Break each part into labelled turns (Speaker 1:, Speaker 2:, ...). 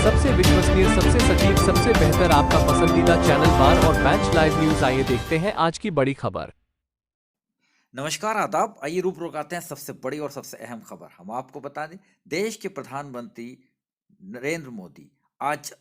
Speaker 1: सबसे विश्वसनीय, सबसे सटीक, सबसे बेहतर आपका पसंदीदा चैनल बार और मैच लाइव न्यूज। आइए देखते हैं आज की बड़ी खबर।
Speaker 2: नमस्कार, आदाब। आइए रूबरू आते हैं सबसे बड़ी और सबसे अहम खबर। हम आपको बता दें, देश के प्रधानमंत्री नरेंद्र मोदी आज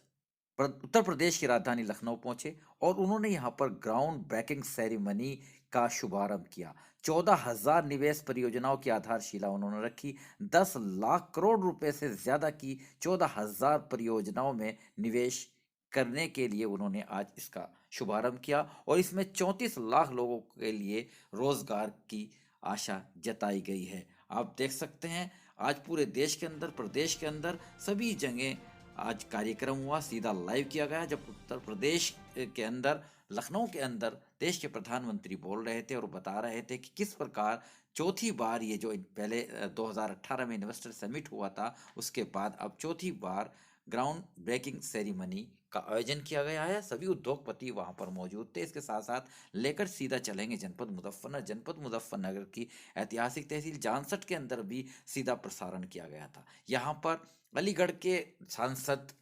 Speaker 2: उत्तर प्रदेश की राजधानी लखनऊ पहुंचे और उन्होंने यहां पर ग्राउंड ब्रेकिंग सेरेमनी का शुभारंभ किया। 14,000 निवेश परियोजनाओं की आधारशिला उन्होंने रखी। 10 लाख करोड़ रुपए से ज्यादा की 14,000 परियोजनाओं में निवेश करने के लिए उन्होंने आज इसका शुभारंभ किया और इसमें 34 लाख लोगों के लिए रोजगार की आशा जताई गई है। आप देख सकते हैं आज पूरे देश के अंदर, प्रदेश के अंदर सभी जगह आज कार्यक्रम हुआ, सीधा लाइव किया गया। जब उत्तर प्रदेश के अंदर, लखनऊ के अंदर देश के प्रधानमंत्री बोल रहे थे और बता रहे थे कि किस प्रकार चौथी बार ये जो पहले 2018 में इन्वेस्टर समिट हुआ था, उसके बाद अब चौथी बार ग्राउंड ब्रेकिंग सेरेमनी का आयोजन किया गया है। सभी उद्योगपति वहां पर मौजूद थे। इसके साथ साथ लेकर सीधा चलेंगे जनपद मुजफ्फरनगर। जनपद मुजफ्फरनगर की ऐतिहासिक तहसील जानसठ के अंदर भी सीधा प्रसारण किया गया था। यहाँ पर अलीगढ़ के सांसद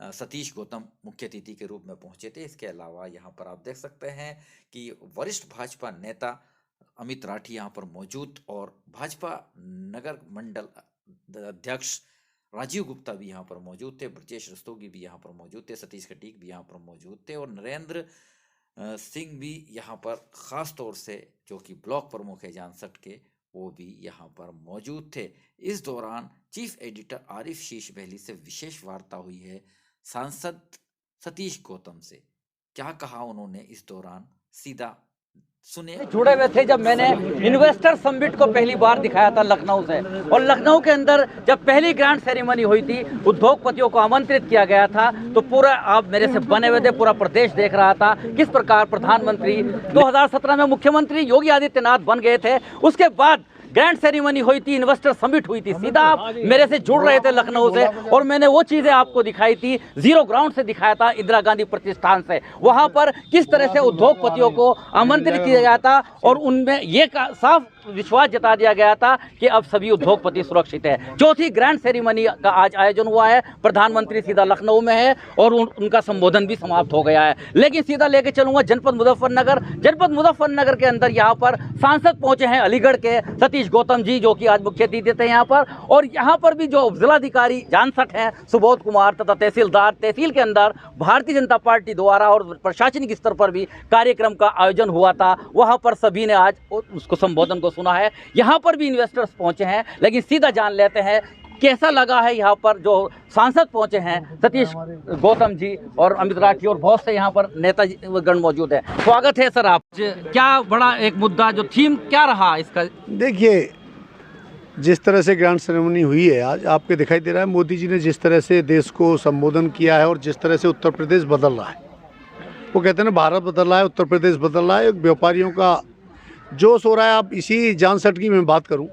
Speaker 2: सतीश गौतम मुख्य अतिथि के रूप में पहुंचे थे। इसके अलावा यहाँ पर आप देख सकते हैं कि वरिष्ठ भाजपा नेता अमित राठी यहाँ पर मौजूद और भाजपा नगर मंडल अध्यक्ष राजीव गुप्ता भी यहाँ पर मौजूद थे। ब्रजेश रस्तोगी भी यहाँ पर मौजूद थे। सतीश खटीक भी यहाँ पर मौजूद थे और नरेंद्र सिंह भी यहाँ पर खास तौर से, जो कि ब्लॉक प्रमुख है जानसठ के, वो भी यहाँ पर मौजूद थे। इस दौरान चीफ एडिटर आरिफ शीश बहली से विशेष वार्ता हुई है सांसद सतीश गौतम से। क्या कहा उन्होंने इस दौरान, सीधा सुने।
Speaker 3: जुड़े हुए थे जब मैंने इन्वेस्टर समिट को पहली बार दिखाया था लखनऊ से, और लखनऊ के अंदर जब पहली ग्रांड सेरेमनी हुई थी, उद्योगपतियों को आमंत्रित किया गया था, तो पूरा आप मेरे से बने हुए थे, पूरा प्रदेश देख रहा था किस प्रकार प्रधानमंत्री 2017 में मुख्यमंत्री योगी आदित्यनाथ बन गए थे। उसके बाद ग्रैंड सेरेमनी हुई थी, इन्वेस्टर समिट हुई थी, सीधा आप मेरे से जुड़ रहे थे लखनऊ से, और मैंने वो चीज़ें आपको दिखाई थी, जीरो ग्राउंड से दिखाया था, इंदिरा गांधी प्रतिष्ठान से। वहाँ पर किस तरह से उद्योगपतियों को आमंत्रित किया गया था और उनमें ये साफ विश्वास जता दिया गया था कि अब सभी उद्योगपति सुरक्षित है। चौथी ग्रैंड सेरेमनी का आज आयोजन हुआ है। प्रधानमंत्री सीधा लखनऊ में है और उनका संबोधन भी समाप्त हो गया है। लेकिन सीधा लेके चलूंगा जनपद मुजफ्फरनगर। जनपद मुजफ्फरनगर के अंदर यहाँ पर सांसद पहुंचे हैं अलीगढ़ के सतीश गौतम जी, जो कि आज मुख्य अतिथि थे यहाँ पर। और यहाँ पर भी जो जिलाधिकारी जानसठ हैं सुबोध कुमार तथा तहसीलदार, तहसील के अंदर भारतीय जनता पार्टी द्वारा और प्रशासनिक स्तर पर भी कार्यक्रम का आयोजन हुआ था। वहाँ पर सभी ने आज उसको संबोधन को सुना है। यहाँ पर भी इन्वेस्टर्स पहुंचे हैं, लेकिन सीधा जान लेते हैं कैसा लगा है यहाँ पर जो सांसद पहुंचे हैं सतीश गौतम जी और अमित राठी, और बहुत से यहाँ पर नेतागण मौजूद हैं। स्वागत है सर। आप क्या बड़ा एक मुद्दा, जो थीम क्या रहा इसका?
Speaker 4: देखिए, जिस तरह से ग्रैंड सेरेमनी हुई है आज, आपके दिखाई दे रहा है मोदी जी ने जिस तरह से देश को संबोधन किया है और जिस तरह से उत्तर प्रदेश बदल रहा है। वो कहते हैं ना, भारत बदल रहा है, उत्तर प्रदेश बदल रहा है। व्यापारियों का जोश हो रहा है। आप इसी जानसठ की मैं बात करूं,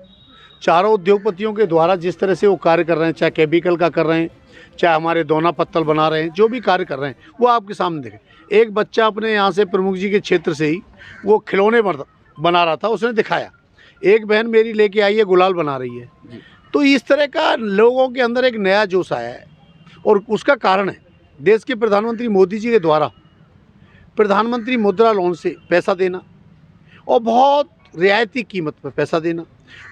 Speaker 4: चारों उद्योगपतियों के द्वारा जिस तरह से वो कार्य कर रहे हैं, चाहे केमिकल का कर रहे हैं, चाहे हमारे दोना पत्तल बना रहे हैं, जो भी कार्य कर रहे हैं वो आपके सामने देखें। एक बच्चा अपने यहाँ से प्रमुख जी के क्षेत्र से ही वो खिलौने बना रहा था, उसने दिखाया। एक बहन मेरी लेके आई है, गुलाल बना रही है। तो इस तरह का लोगों के अंदर एक नया जोश आया है और उसका कारण है देश के प्रधानमंत्री मोदी जी के द्वारा प्रधानमंत्री मुद्रा लोन से पैसा देना और बहुत रियायती कीमत पर पैसा देना।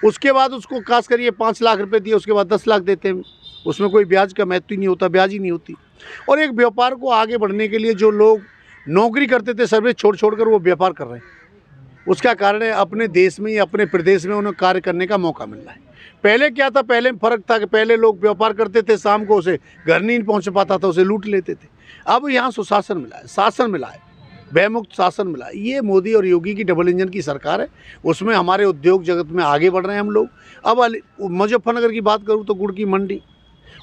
Speaker 4: उसके बाद उसको खास करिए 5 लाख रुपए दिए, उसके बाद 10 लाख देते हैं। उसमें कोई ब्याज का महत्व ही नहीं होता, ब्याज ही नहीं होती। और एक व्यापार को आगे बढ़ने के लिए जो लोग नौकरी करते थे, सर्विस छोड़ कर वो व्यापार कर रहे हैं। उसका कारण है अपने देश में या अपने प्रदेश में उन्हें कार्य करने का मौका मिल रहा है। पहले क्या था, पहले फ़र्क था कि पहले लोग व्यापार करते थे, शाम को उसे घर नहीं पहुँच पाता था, उसे लूट लेते थे। अब यहाँ सुशासन मिला है, शासन मिला है, भयमुक्त शासन मिला। ये मोदी और योगी की डबल इंजन की सरकार है। उसमें हमारे उद्योग जगत में आगे बढ़ रहे हैं हम लोग। अब मुजफ्फरनगर की बात करूँ तो गुड़ की मंडी,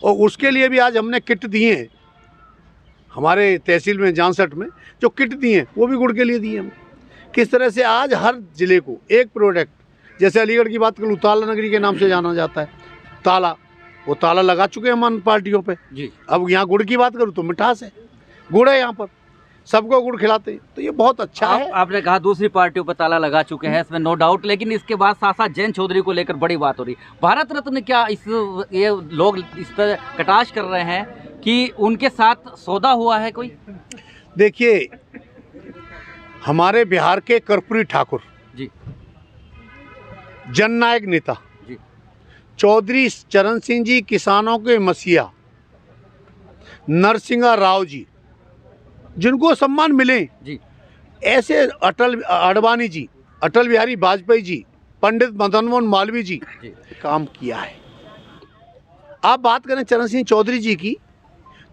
Speaker 4: और उसके लिए भी आज हमने किट दिए हैं। हमारे तहसील में जानसठ में जो किट दिए हैं वो भी गुड़ के लिए दिए हैं। किस तरह से आज हर ज़िले को एक प्रोडक्ट, जैसे अलीगढ़ की बात करूँ, ताला नगरी के नाम से जाना जाता है। ताला, वो ताला लगा चुके हैं हम पार्टियों पे जी। अब यहाँ गुड़ की बात करूँ तो मिठास है, गुड़ है, यहाँ पर सबको गुड़ खिलाते हैं, तो ये बहुत अच्छा है।
Speaker 3: आपने कहा दूसरी पार्टियों पर ताला लगा चुके हैं, इसमें नो डाउट, लेकिन इसके बाद साथ साथ जयंत चौधरी को लेकर बड़ी बात हो रही। भारत रत्न क्या ये लोग इस पर कटाक्ष कर रहे हैं कि उनके साथ सौदा हुआ है कोई?
Speaker 4: देखिए, हमारे बिहार के कर्पूरी ठाकुर
Speaker 3: जी
Speaker 4: जननायक नेता
Speaker 3: जी
Speaker 4: चौधरी चरण सिंह जी, किसानों के मसीहा नरसिंह राव जी, जिनको सम्मान मिले,
Speaker 3: जी
Speaker 4: ऐसे अटल अडवाणी जी, अटल बिहारी वाजपेयी जी, पंडित मदन मोहन मालवीय जी
Speaker 3: जी
Speaker 4: काम किया है। आप बात करें चरण सिंह चौधरी जी की,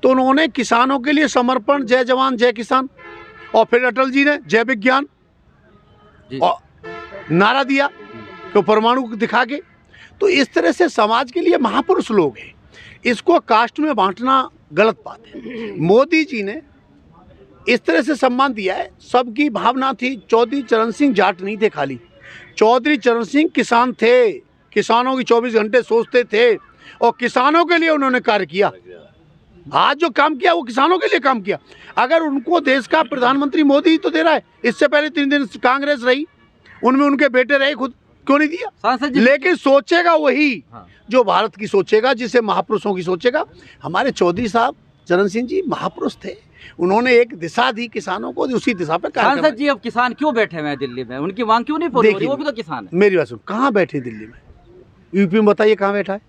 Speaker 4: तो उन्होंने किसानों के लिए समर्पण, जय जवान जय किसान, और फिर अटल जी ने जय विज्ञान
Speaker 3: जी
Speaker 4: और नारा दिया तो परमाणु को दिखा के। तो इस तरह से समाज के लिए महापुरुष लोग हैं। इसको कास्ट में बांटना गलत बात है। मोदी जी ने इस तरह से सम्मान दिया है, सबकी भावना थी। चौधरी चरण सिंह जाट नहीं थे खाली, चौधरी चरण सिंह किसान थे, किसानों की 24 घंटे सोचते थे और किसानों के लिए उन्होंने कार्य किया। आज जो काम किया वो किसानों के लिए काम किया। अगर उनको देश का प्रधानमंत्री मोदी ही तो दे रहा है, इससे पहले 3 दिन कांग्रेस रही, उनमें उनके बेटे रहे, खुद क्यों नहीं दिया?
Speaker 3: सांसद जी,
Speaker 4: लेकिन सोचेगा वही
Speaker 3: हाँ।
Speaker 4: जो भारत की सोचेगा, जिसे महापुरुषों की सोचेगा। हमारे चौधरी साहब चरण सिंह जी महापुरुष थे, उन्होंने एक दिशा दी किसानों को, उसी दिशा पे कार्य
Speaker 3: सांसद जी अब किसान क्यों बैठे हुए हैं दिल्ली में? उनकी मांग क्यों नहीं पूरी हो रही? वो भी तो किसान है।
Speaker 4: मेरी बात सुन, कहाँ बैठे दिल्ली में? यूपी में बताइए कहाँ बैठा है,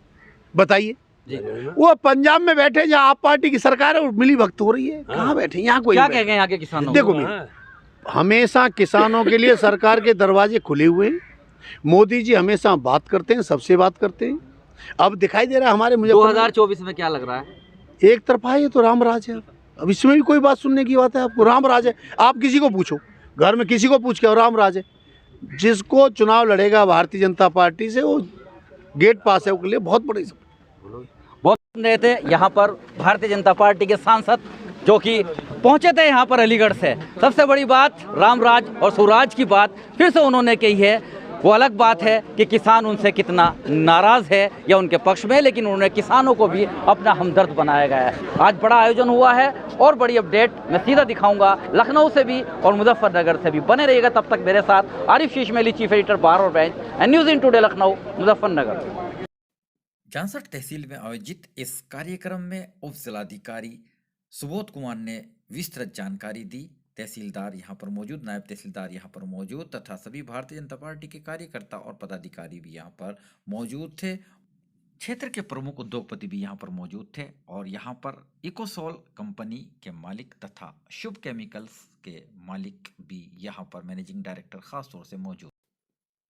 Speaker 4: बताइए।
Speaker 3: जी
Speaker 4: वो पंजाब में बैठे जहाँ आप पार्टी की सरकार है और मिली भक्त हो रही है, कहाँ बैठे? यहाँ कोई
Speaker 3: क्या
Speaker 4: नहीं
Speaker 3: कह गए यहाँ के किसानों को?
Speaker 4: देखो मेरी, हमेशा किसानों के लिए सरकार के दरवाजे खुले हुए हैं। मोदी जी हमेशा बात करते हैं, सबसे बात करते हैं। अब दिखाई दे रहा है हमारे मुझे
Speaker 3: 2024 में क्या लग रहा है?
Speaker 4: एक तरफा है, ये तो राम राज है। अब इसमें भी कोई बात सुनने की बात है? आपको राम राज है, आप किसी को पूछो, घर में किसी को पूछ के, और राम राज है। जिसको चुनाव लड़ेगा भारतीय जनता पार्टी से, वो गेट पास है, उसके लिए बहुत बड़ी।
Speaker 3: बहुत रहे थे यहाँ पर भारतीय जनता पार्टी के सांसद जो कि पहुंचे थे यहाँ पर अलीगढ़ से। सबसे बड़ी बात रामराज और स्वराज की बात फिर से उन्होंने कही है। वो अलग बात है कि किसान उनसे कितना नाराज है या उनके पक्ष में, लेकिन उन्होंने किसानों को भी अपना हमदर्द बनाया गया है। आज बड़ा आयोजन हुआ है और बड़ी अपडेट मैं सीधा दिखाऊंगा लखनऊ से भी और मुजफ्फरनगर से भी। बने रहिएगा तब तक मेरे साथ। Arif Shishmeli, chief editor bar और bench and news in today Lucknow, Muzaffarnagar.
Speaker 2: Jansath तहसील में आयोजित इस कार्यक्रम में उप जिलाधिकारी सुबोध कुमार ने विस्तृत जानकारी दी। तहसीलदार यहाँ पर मौजूद, नायब तहसीलदार यहाँ पर मौजूद तथा सभी भारतीय जनता पार्टी के कार्यकर्ता और पदाधिकारी भी यहाँ पर मौजूद थे। क्षेत्र के प्रमुख उद्योगपति भी यहाँ पर मौजूद थे और यहाँ पर इकोसोल कंपनी के मालिक तथा शुभ केमिकल्स के मालिक भी यहाँ पर मैनेजिंग डायरेक्टर खास तौर से मौजूद,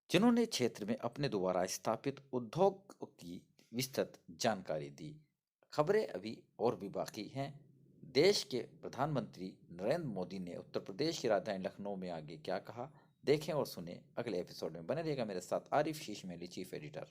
Speaker 2: जिन्होंने क्षेत्र में अपने द्वारा स्थापित उद्योग की विस्तृत जानकारी दी। खबरें अभी और भी बाकी हैं। देश के प्रधानमंत्री नरेंद्र मोदी ने उत्तर प्रदेश की राजधानी लखनऊ में आगे क्या कहा, देखें और सुने अगले एपिसोड में। बने रहिएगा मेरे साथ। Arif Shishmeli, chief editor.